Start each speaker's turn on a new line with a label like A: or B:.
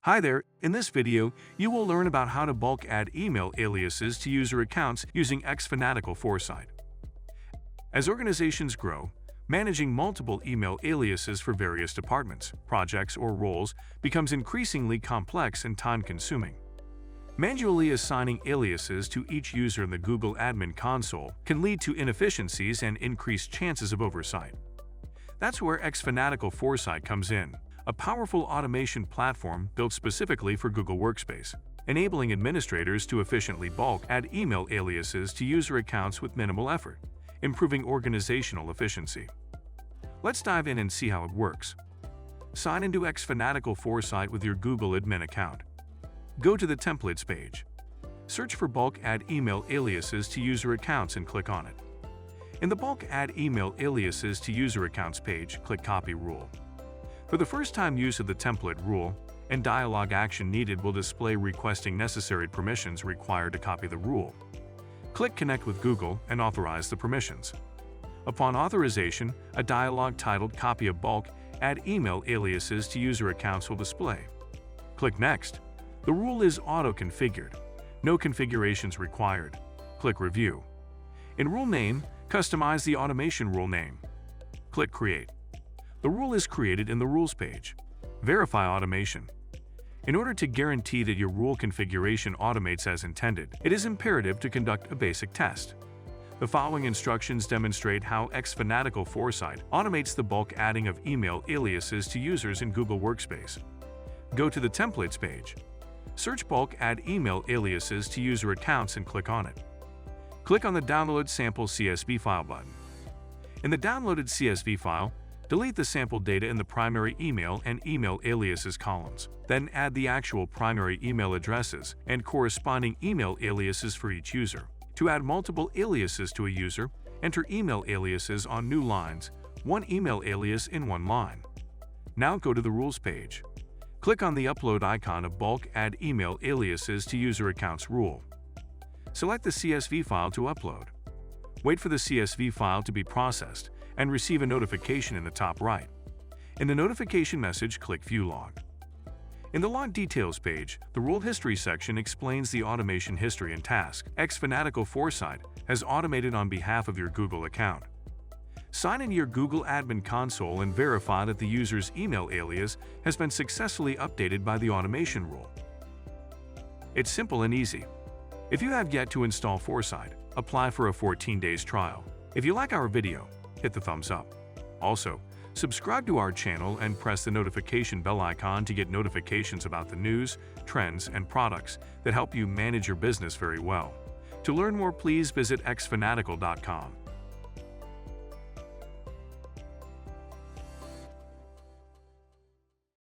A: Hi there, in this video, you will learn about how to bulk add email aliases to user accounts using xFanatical Foresight. As organizations grow, managing multiple email aliases for various departments, projects, or roles becomes increasingly complex and time-consuming. Manually assigning aliases to each user in the Google Admin Console can lead to inefficiencies and increased chances of oversight. That's where xFanatical Foresight comes in, a powerful automation platform built specifically for Google Workspace, enabling administrators to efficiently bulk add email aliases to user accounts with minimal effort, improving organizational efficiency. Let's dive in and see how it works. Sign into xFanatical Foresight with your Google admin account. Go to the Templates page. Search for Bulk Add Email Aliases to User Accounts and click on it. In the Bulk Add Email Aliases to User Accounts page, click Copy Rule. For the first-time use of the template rule, a dialog action needed will display requesting necessary permissions required to copy the rule. Click Connect with Google and authorize the permissions. Upon authorization, a dialog titled Copy of Bulk Add Email Aliases to User Accounts will display. Click Next. The rule is auto-configured. No configurations required. Click Review. In Rule Name, customize the automation rule name. Click Create. The rule is created in the Rules page. Verify automation. In order to guarantee that your rule configuration automates as intended, it is imperative to conduct a basic test. The following instructions demonstrate how xFanatical Foresight automates the bulk adding of email aliases to users in Google Workspace. Go to the Templates page. Search Bulk Add Email Aliases to User Accounts and click on it. Click on the Download Sample CSV File button. In the downloaded CSV file, delete the sample data in the primary email and email aliases columns. Then add the actual primary email addresses and corresponding email aliases for each user. To add multiple aliases to a user, enter email aliases on new lines, one email alias in one line. Now go to the Rules page. Click on the Upload icon of Bulk Add Email Aliases to User Accounts rule. Select the CSV file to upload. Wait for the CSV file to be processed and receive a notification in the top right. In the notification message, click View Log. In the Log Details page, the Rule History section explains the automation history and task xFanatical Foresight has automated on behalf of your Google account. Sign into your Google Admin Console and verify that the user's email alias has been successfully updated by the automation rule. It's simple and easy. If you have yet to install Foresight, apply for a 14 days trial. If you like our video, hit the thumbs up. Also, subscribe to our channel and press the notification bell icon to get notifications about the news, trends, and products that help you manage your business very well. To learn more, please visit xfanatical.com.